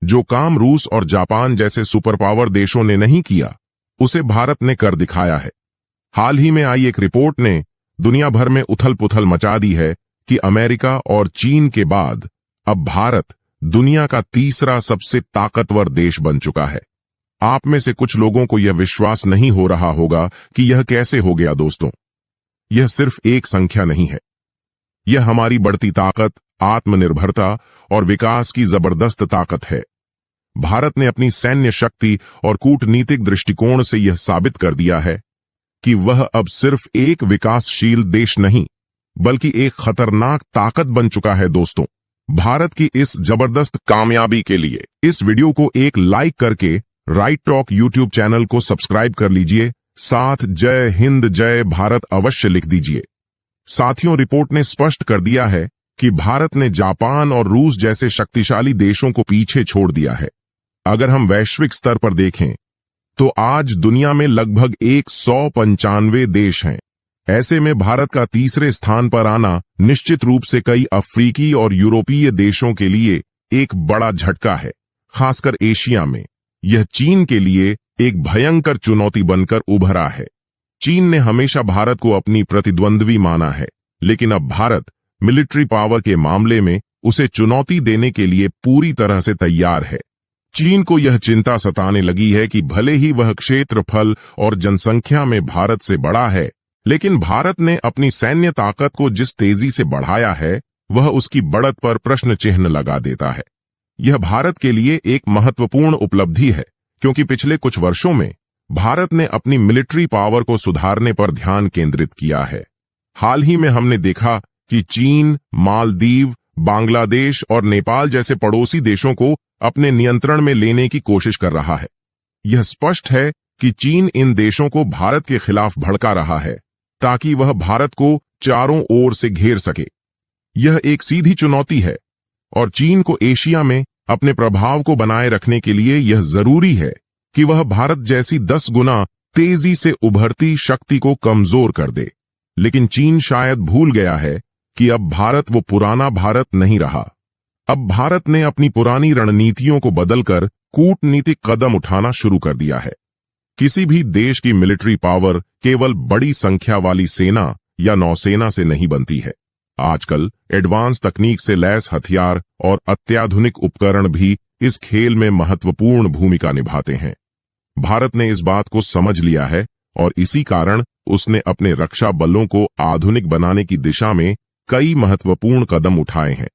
जो काम रूस और जापान जैसे सुपर पावर देशों ने नहीं किया, उसे भारत ने कर दिखाया है। हाल ही में आई एक रिपोर्ट ने दुनिया भर में उथल पुथल मचा दी है कि अमेरिका और चीन के बाद अब भारत दुनिया का तीसरा सबसे ताकतवर देश बन चुका है। आप में से कुछ लोगों को यह विश्वास नहीं हो रहा होगा कि यह कैसे हो गया दोस्तों। यह सिर्फ एक संख्या नहीं है, यह हमारी बढ़ती ताकत, आत्मनिर्भरता और विकास की जबरदस्त ताकत है। भारत ने अपनी सैन्य शक्ति और कूटनीतिक दृष्टिकोण से यह साबित कर दिया है कि वह अब सिर्फ एक विकासशील देश नहीं, बल्कि एक खतरनाक ताकत बन चुका है दोस्तों। भारत की इस जबरदस्त कामयाबी के लिए इस वीडियो को एक लाइक करके राइट टॉक यूट्यूब चैनल को सब्सक्राइब कर लीजिए, साथ जय हिंद जय भारत अवश्य लिख दीजिए। साथियों, रिपोर्ट ने स्पष्ट कर दिया है कि भारत ने जापान और रूस जैसे शक्तिशाली देशों को पीछे छोड़ दिया है। अगर हम वैश्विक स्तर पर देखें तो आज दुनिया में लगभग 195 देश हैं। ऐसे में भारत का तीसरे स्थान पर आना निश्चित रूप से कई अफ्रीकी और यूरोपीय देशों के लिए एक बड़ा झटका है, खासकर एशिया में। यह चीन के लिए एक भयंकर चुनौती बनकर उभरा है। चीन ने हमेशा भारत को अपनी प्रतिद्वंद्वी माना है, लेकिन अब भारत मिलिट्री पावर के मामले में उसे चुनौती देने के लिए पूरी तरह से तैयार है। चीन को यह चिंता सताने लगी है कि भले ही वह क्षेत्रफल और जनसंख्या में भारत से बड़ा है, लेकिन भारत ने अपनी सैन्य ताकत को जिस तेजी से बढ़ाया है, वह उसकी बढ़त पर प्रश्न चिन्ह लगा देता है। यह भारत के लिए एक महत्वपूर्ण उपलब्धि है, क्योंकि पिछले कुछ वर्षों में भारत ने अपनी मिलिट्री पावर को सुधारने पर ध्यान केंद्रित किया है। हाल ही में हमने देखा कि चीन, मालदीव, बांग्लादेश और नेपाल जैसे पड़ोसी देशों को अपने नियंत्रण में लेने की कोशिश कर रहा है। यह स्पष्ट है कि चीन इन देशों को भारत के खिलाफ भड़का रहा है, ताकि वह भारत को चारों ओर से घेर सके। यह एक सीधी चुनौती है और चीन को एशिया में अपने प्रभाव को बनाए रखने के लिए यह जरूरी है कि वह भारत जैसी 10 गुना तेजी से उभरती शक्ति को कमजोर कर दे। लेकिन चीन शायद भूल गया है कि अब भारत वो पुराना भारत नहीं रहा। अब भारत ने अपनी पुरानी रणनीतियों को बदलकर कूटनीतिक कदम उठाना शुरू कर दिया है। किसी भी देश की मिलिट्री पावर केवल बड़ी संख्या वाली सेना या नौसेना से नहीं बनती है। आजकल एडवांस तकनीक से लैस हथियार और अत्याधुनिक उपकरण भी इस खेल में महत्वपूर्ण भूमिका निभाते हैं। भारत ने इस बात को समझ लिया है और इसी कारण उसने अपने रक्षा बलों को आधुनिक बनाने की दिशा में कई महत्वपूर्ण कदम उठाए हैं।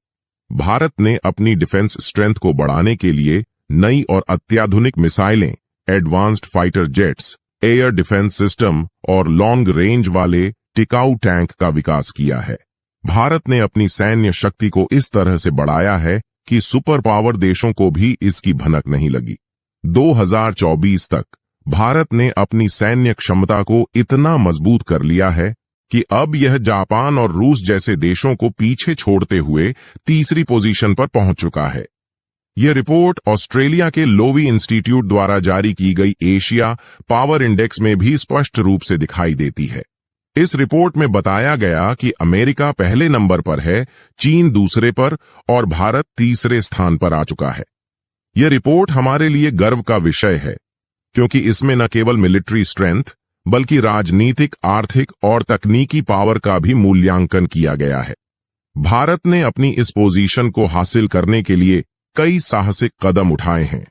भारत ने अपनी डिफेंस स्ट्रेंथ को बढ़ाने के लिए नई और अत्याधुनिक मिसाइलें, advanced fighter jets, air defence system और लॉन्ग रेंज वाले टिकाऊ टैंक का विकास किया है। भारत ने अपनी सैन्य शक्ति को इस तरह से बढ़ाया है कि सुपर पावर देशों को भी इसकी भनक नहीं लगी। 2024 तक भारत ने अपनी सैन्य क्षमता को इतना मजबूत कर लिया है कि अब यह जापान और रूस जैसे देशों को पीछे छोड़ते हुए तीसरी पोजीशन पर पहुंच चुका है। यह रिपोर्ट ऑस्ट्रेलिया के लोवी इंस्टीट्यूट द्वारा जारी की गई एशिया पावर इंडेक्स में भी स्पष्ट रूप से दिखाई देती है। इस रिपोर्ट में बताया गया कि अमेरिका पहले नंबर पर है, चीन दूसरे पर और भारत तीसरे स्थान पर आ चुका है। यह रिपोर्ट हमारे लिए गर्व का विषय है, क्योंकि इसमें न केवल मिलिट्री स्ट्रेंथ बल्कि राजनीतिक, आर्थिक और तकनीकी पावर का भी मूल्यांकन किया गया है। भारत ने अपनी इस पोजीशन को हासिल करने के लिए कई साहसिक कदम उठाए हैं।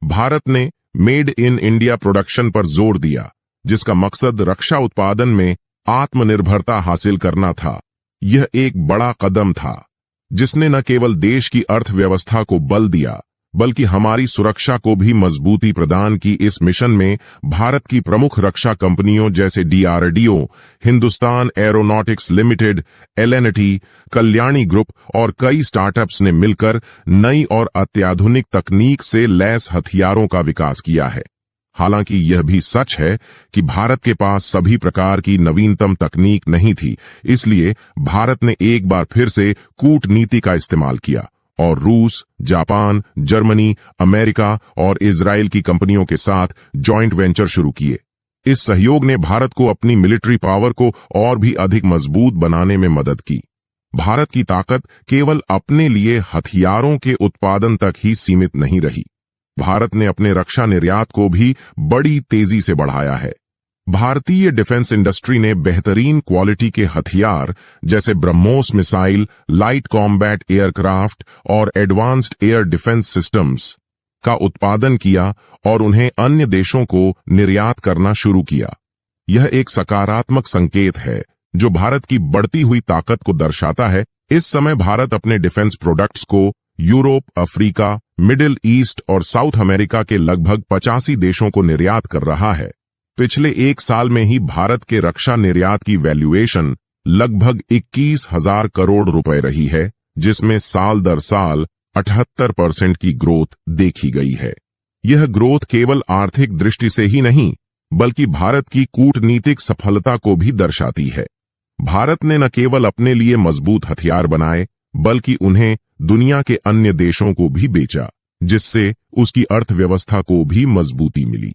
भारत ने मेड इन इंडिया प्रोडक्शन पर जोर दिया, जिसका मकसद रक्षा उत्पादन में आत्मनिर्भरता हासिल करना था। यह एक बड़ा कदम था, जिसने न केवल देश की अर्थव्यवस्था को बल दिया, बल्कि हमारी सुरक्षा को भी मजबूती प्रदान की। इस मिशन में भारत की प्रमुख रक्षा कंपनियों जैसे DRDO, Hindustan aeronautics limited, L&T, Kalyani group और कई स्टार्टअप्स ने मिलकर नई और अत्याधुनिक तकनीक से लैस हथियारों का विकास किया है। हालांकि यह भी सच है कि भारत के पास सभी प्रकार की नवीनतम तकनीक नहीं थी, इसलिए भारत ने एक बार फिर से कूटनीति का इस्तेमाल किया और रूस, जापान, जर्मनी, अमेरिका और इजराइल की कंपनियों के साथ जॉइंट वेंचर शुरू किए। इस सहयोग ने भारत को अपनी मिलिट्री पावर को और भी अधिक मजबूत बनाने में मदद की। भारत की ताकत केवल अपने लिए हथियारों के उत्पादन तक ही सीमित नहीं रही। भारत ने अपने रक्षा निर्यात को भी बड़ी तेजी से बढ़ाया है। भारतीय डिफेंस इंडस्ट्री ने बेहतरीन क्वालिटी के हथियार जैसे BrahMos missile, light combat aircraft और एडवांस्ड एयर डिफेंस सिस्टम्स का उत्पादन किया और उन्हें अन्य देशों को निर्यात करना शुरू किया। यह एक सकारात्मक संकेत है जो भारत की बढ़ती हुई ताकत को दर्शाता है। इस समय भारत अपने डिफेंस प्रोडक्ट्स को यूरोप, अफ्रीका, मिडिल ईस्ट और साउथ अमेरिका के लगभग 85 देशों को निर्यात कर रहा है। पिछले एक साल में ही भारत के रक्षा निर्यात की वैल्यूएशन लगभग 21,000 करोड़ रुपए रही है, जिसमें साल दर साल 78% की ग्रोथ देखी गई है। यह ग्रोथ केवल आर्थिक दृष्टि से ही नहीं, बल्कि भारत की कूटनीतिक सफलता को भी दर्शाती है। भारत ने न केवल अपने लिए मजबूत हथियार बनाए, बल्कि उन्हें दुनिया के अन्य देशों को भी बेचा, जिससे उसकी अर्थव्यवस्था को भी मजबूती मिली।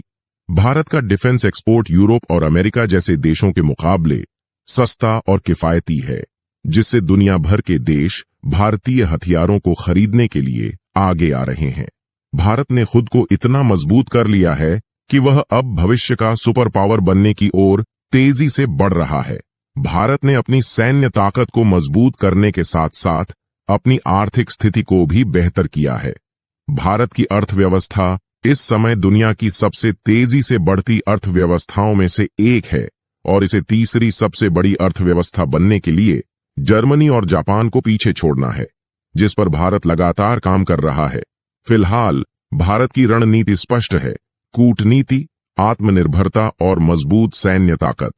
भारत का डिफेंस एक्सपोर्ट यूरोप और अमेरिका जैसे देशों के मुकाबले सस्ता और किफायती है, जिससे दुनिया भर के देश भारतीय हथियारों को खरीदने के लिए आगे आ रहे हैं। भारत ने खुद को इतना मजबूत कर लिया है कि वह अब भविष्य का सुपर पावर बनने की ओर तेजी से बढ़ रहा है। भारत ने अपनी सैन्य ताकत को मजबूत करने के साथ साथ अपनी आर्थिक स्थिति को भी बेहतर किया है। भारत की अर्थव्यवस्था इस समय दुनिया की सबसे तेजी से बढ़ती अर्थव्यवस्थाओं में से एक है और इसे तीसरी सबसे बड़ी अर्थव्यवस्था बनने के लिए जर्मनी और जापान को पीछे छोड़ना है, जिस पर भारत लगातार काम कर रहा है। फिलहाल भारत की रणनीति स्पष्ट है: कूटनीति, आत्मनिर्भरता और मजबूत सैन्य ताकत।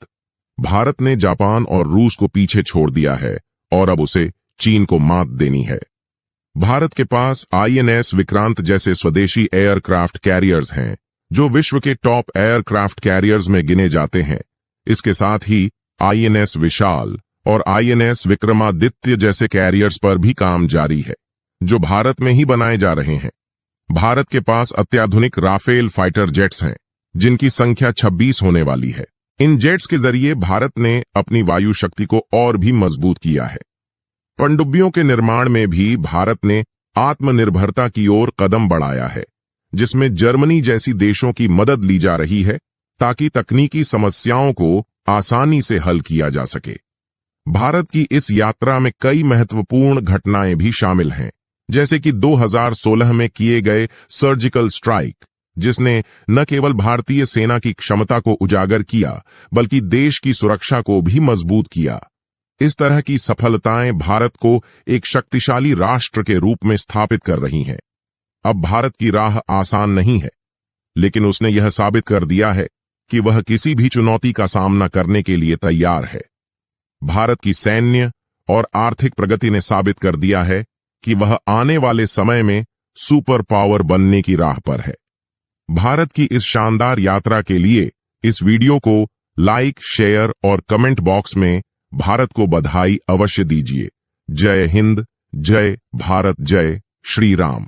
भारत ने जापान और रूस को पीछे छोड़ दिया है और अब उसे चीन को मात देनी है। भारत के पास INS विक्रांत जैसे स्वदेशी एयरक्राफ्ट कैरियर्स हैं, जो विश्व के टॉप एयरक्राफ्ट कैरियर्स में गिने जाते हैं। इसके साथ ही INS विशाल और INS विक्रमादित्य जैसे कैरियर्स पर भी काम जारी है, जो भारत में ही बनाए जा रहे हैं। भारत के पास अत्याधुनिक राफेल फाइटर जेट्स हैं, जिनकी संख्या 26 होने वाली है। इन जेट्स के जरिए भारत ने अपनी वायु शक्ति को और भी मजबूत किया है। पनडुब्बियों के निर्माण में भी भारत ने आत्मनिर्भरता की ओर कदम बढ़ाया है, जिसमें जर्मनी जैसी देशों की मदद ली जा रही है ताकि तकनीकी समस्याओं को आसानी से हल किया जा सके। भारत की इस यात्रा में कई महत्वपूर्ण घटनाएं भी शामिल हैं, जैसे कि 2016 में किए गए सर्जिकल स्ट्राइक, जिसने न केवल भारतीय सेना की क्षमता को उजागर किया, बल्कि देश की सुरक्षा को भी मजबूत किया। इस तरह की सफलताएं भारत को एक शक्तिशाली राष्ट्र के रूप में स्थापित कर रही हैं। अब भारत की राह आसान नहीं है, लेकिन उसने यह साबित कर दिया है कि वह किसी भी चुनौती का सामना करने के लिए तैयार है। भारत की सैन्य और आर्थिक प्रगति ने साबित कर दिया है कि वह आने वाले समय में सुपर पावर बनने की राह पर है। भारत की इस शानदार यात्रा के लिए इस वीडियो को लाइक, शेयर और कमेंट बॉक्स में भारत को बधाई अवश्य दीजिए। जय हिंद, जय भारत, जय श्री राम।